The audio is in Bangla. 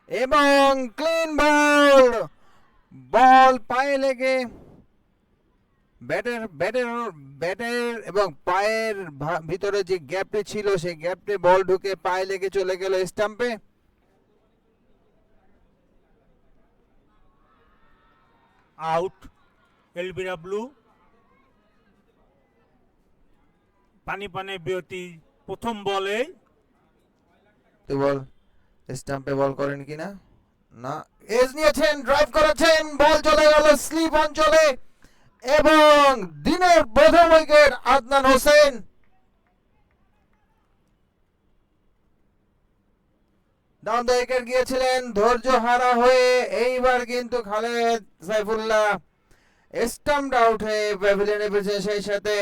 এবং ক্লিন বল, বল পায়ে লেগে ব্যাটের এবং পায়ের ভিতরে যে গ্যাপটি ছিল সেই গ্যাপটি বল ঢুকে পায়ে লেগে চলে গেল স্টাম্পে। Out এলবিরা blue. পানি পানে বিরতি প্রথম বলে। তো বল স্টাম্পে বল করেন কিনা, না এজ নিয়েছেন, ড্রাইভ করেছেন, বল চলে গেল স্লিপ অঞ্চলে এবং দিনের প্রথম wicket Adnan Hossain. Down the wicket গিয়েছিলেন ধৈর্য হারা হয়ে, এইবার কিন্তু খালেদ সাইফুল্লাহ স্টাম্পড আউট হয়ে প্যাভিলিয়নে পেয়েছে, সেই সাথে